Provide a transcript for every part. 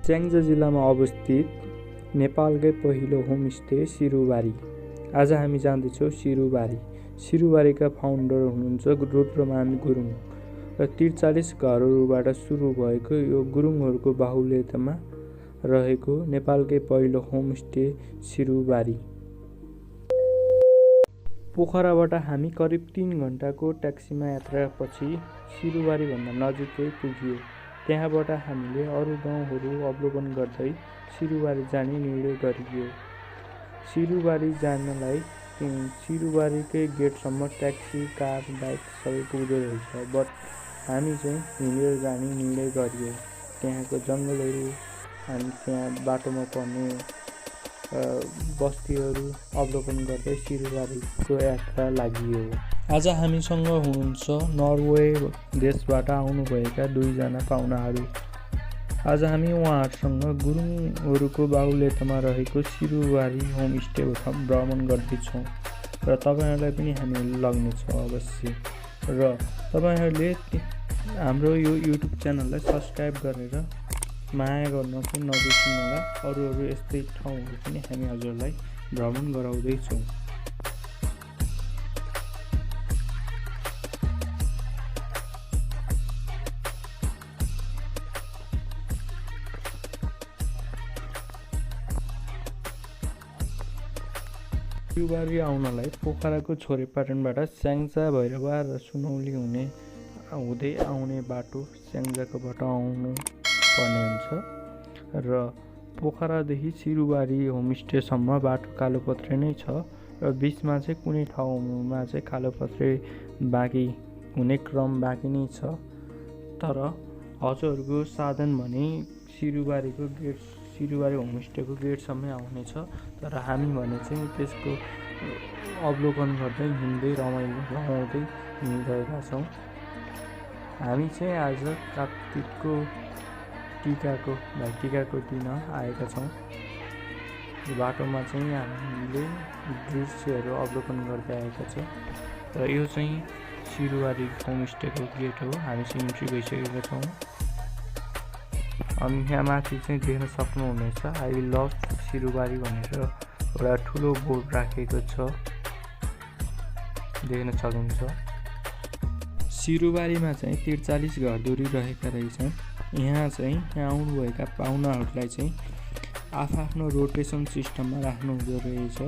च्याङ्जा जिल्लामा अवस्थित नेपालकै पहिलो होमस्टे सिरुबारी। आज हामी जाँदैछौँ सिरुबारी। सिरुबारीका फाउन्डर हुनुहुन्छ रुद्रमान गुरुङ र 43 घरहरूबाट सुरु भएको यो गुरुङहरूको बाहुल्यतामा रहेको नेपालकै पहिलो होमस्टे सिरुबारी। पोखराबाट हामी करिब 3 घण्टाको ट्याक्सीमा यात्रापछि सिरुबारीभन्दा नजिकै पुग्यौँ। त्यहाँबाट हामीले अरू गाउँहरू अवलोकन गर्दै सिरुबारी जाने निर्णय गरियो। सिरुबारी जानलाई सिरुबारीकै गेटसम्म ट्याक्सी, कार, बाइक सबै पुग्दो रहेछ, बट हामी चाहिँ हिँडेर जाने निर्णय गरियो। त्यहाँको जङ्गलहरू अनि त्यहाँ बाटोमा पर्ने बस्तीहरू अवलोकन गर्दै सिरुबारीको यात्रा लागियो। आज हामीसँग हुनुहुन्छ नर्वे देशबाट आउनुभएका 2 जना पाहुनाहरू। आज हामी उहाँहरूसँग गुरुङहरूको बाहुल्यतामा रहेको सिरुबारी होमस्टे भ्रमण गर्दैछौँ र तपाईँहरूलाई पनि हामी लग्नेछौँ अवश्य। र तपाईँहरूले हाम्रो यो युट्युब च्यानललाई सब्सक्राइब गरेर माया गर्न चाहिँ नबिर्सनु होला। अरू यस्तै ठाउँहरू पनि हामी हजुरलाई भ्रमण गराउँदैछौँ। सिरुबारी आउनलाई पोखराको छोरेपाटनबाट स्याङ्जा, भैरवा र सुनौली हुँदै आउने बाटो स्याङ्जाको बाटो आउनु पर्ने हुन्छ र पोखरादेखि सिरुबारी होमस्टेसम्म बाटो कालोपत्रे नै छ र बिचमा चाहिँ कुनै ठाउँमा चाहिँ कालोपत्रे बाँकी हुने क्रम बाँकी नै छ। तर हजुरहरूको साधन भने सिरुबारी होमस्टेको गेटसम्मै आउनेछ। तर हामी भने चाहिँ त्यसको अवलोकन गर्दै हिँड्दै रमाइलो रमाउँदै हिँडिरहेका छौँ। हामी चाहिँ आज कार्तिकको टिकाको दिन आएका छौँ। बाटोमा चाहिँ हामीले दृश्यहरू अवलोकन गर्दै आएका छौँ र यो चाहिँ सिरुबारी होमस्टेको गेट हो। हामी चाहिँ इन्ट्री भइसकेका छौँ। अनि यहाँ माथि चाहिँ देख्न सक्नुहुनेछ आई लभ सिरुबारी भनेर एउटा ठुलो बोर्ड राखेको छ, देख्न सक्नुहुन्छ। सिरुबारीमा चाहिँ 43 घरधुरी रहेका रहेछन्। यहाँ आउनुभएका पाहुनाहरूलाई चाहिँ आफ्नो रोटेसन सिस्टममा राख्नु हुँदो रहेछ।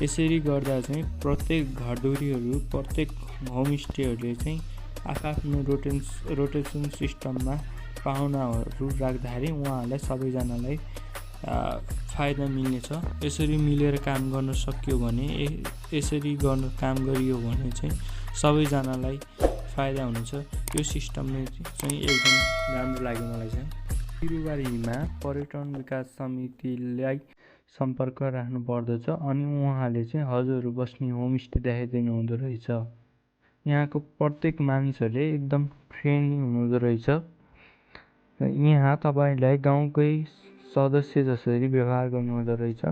यसरी गर्दा चाहिँ प्रत्येक घरधुरीहरू, प्रत्येक होमस्टेहरूले चाहिँ आफ्नो रोटेसन सिस्टममा पाहुनाहरू राख्दाखेरि उहाँहरूलाई सबैजनालाई फाइदा मिल्नेछ। यसरी मिलेर काम गर्न सकियो भने, यसरी काम गरियो भने चाहिँ सबैजनालाई फाइदा हुनेछ। यो सिस्टमले चाहिँ एकदम राम्रो लाग्यो मलाई चाहिँ। सिरुबारीमा पर्यटन विकास समितिलाई सम्पर्क राख्नु पर्दछ अनि उहाँले चाहिँ हजुरहरू बस्ने होमस्टे देखाइदिनु हुँदो रहेछ। यहाँको प्रत्येक मानिसहरूले एकदम फ्रेन्डली हुनुहुँदो रहेछ। यहाँ तपाईँलाई गाउँकै सदस्य जसरी व्यवहार गर्नुहुँदो रहेछ।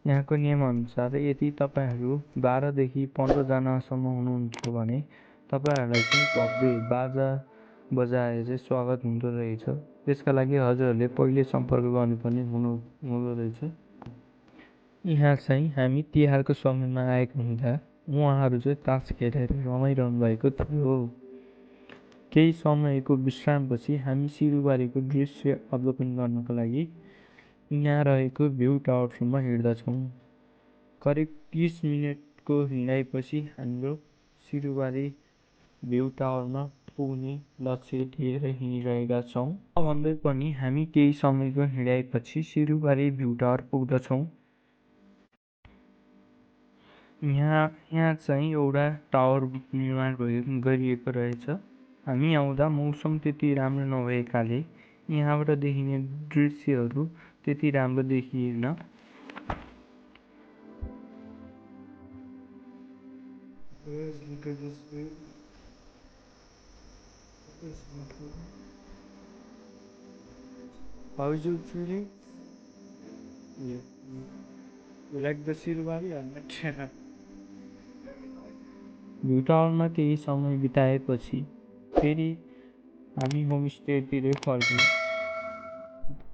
यहाँको नियमअनुसार यदि तपाईँहरू 12 देखि 15 जनासम्म हुनुहुन्छ भने तपाईँहरूलाई चाहिँ भव्य बाजा बजाएर चाहिँ स्वागत हुँदो रहेछ। त्यसका लागि हजुरहरूले पहिले सम्पर्क गर्नुपर्ने हुँदो रहेछ। यहाँ चाहिँ हामी तिहारको समयमा आएको हुँदा उहाँहरू चाहिँ तास खेलेर रमाइरहनु भएको थियो। केही समयको विश्रामपछि हामी सिरुबारीको दृश्य अवलोकन गर्नको लागि यहाँ रहेको भ्यू टावरसम्म हिँड्दछौँ। करिब 30 मिनटको हिँडाइपछि हाम्रो सिरुबारी भ्यू टावरमा पुग्ने लक्ष्य लिएर हिँडिरहेका छौँ। भन्दै पनि हामी केही समयको हिँडाइपछि सिरुबारी भ्यू टावर पुग्दछौँ। यहाँ चाहिँ एउटा टावर निर्माण गरिएको रहेछ। हामी आउँदा मौसम त्यति राम्रो नभएकाले यहाँबाट देखिने दृश्यहरू त्यति राम्रो देखिएन। How is your feeling? Yeah. You like the Sirubaरी or not? भ्यू टावरमा केही समय बिताएपछि फेरि हामी होमस्टेतिर फर्क्यौँ।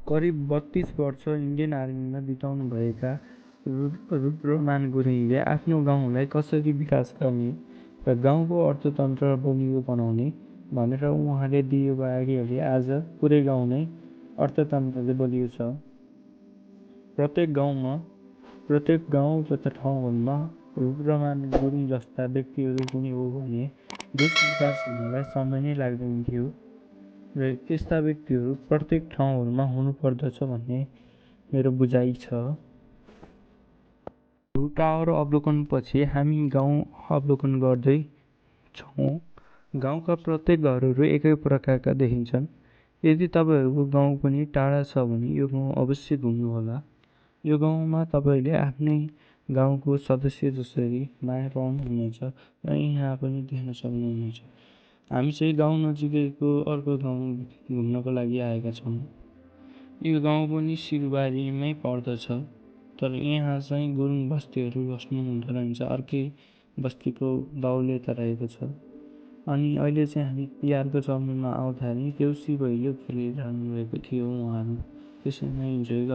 करिब 32 वर्ष इन्डियन आर्मीमा बिताउनुभएका रुद्रमान गुरुङले आफ्नो गाउँलाई कसरी विकास गर्ने र गाउँको अर्थतन्त्र बलियो बनाउने भनेर उहाँले दिएको बारेले आज पुरै गाउँ नै अर्थतन्त्रले बलियो छ। प्रत्येक गाउँ तथा ठाउँहरूमा रुद्रमान गुरुङ जस्ता व्यक्तिहरू पनि हो भने देश विकास हुनलाई समय नै लाग्दैन थियो र यस्ता व्यक्तिहरू प्रत्येक ठाउँहरूमा हुनुपर्दछ भन्ने मेरो बुझाइ छ। टावर अवलोकनपछि हामी गाउँ अवलोकन गर्दै छौँ। गाउँका प्रत्येक घरहरू एकै प्रकारका देखिन्छन्। यदि तपाईँहरूको गाउँ पनि टाढा छ भने यो गाउँ अवश्य घुम्नुहोला। यो गाउँमा तपाईँले आफ्नै गाउँको सदस्य जसरी माया पाउनुहुनेछ र यहाँ पनि देख्न सक्नुहुनेछ। हामी चाहिँ गाउँ नजिकैको अर्को गाउँ घुम्नको लागि आएका छौँ। यो गाउँ पनि सिरुबारीमै पर्दछ, तर यहाँ चाहिँ गुरुङ बस्तीहरू बस्नु हुँदो रहेछ, अर्कै बस्तीको बाहुल्यता रहेको छ। अनि अहिले चाहिँ हामी तिहारको समयमा आउँदाखेरि देउसी भैलो खेलिरहनु भएको थियो उहाँहरू। त्यसरी नै इन्जोय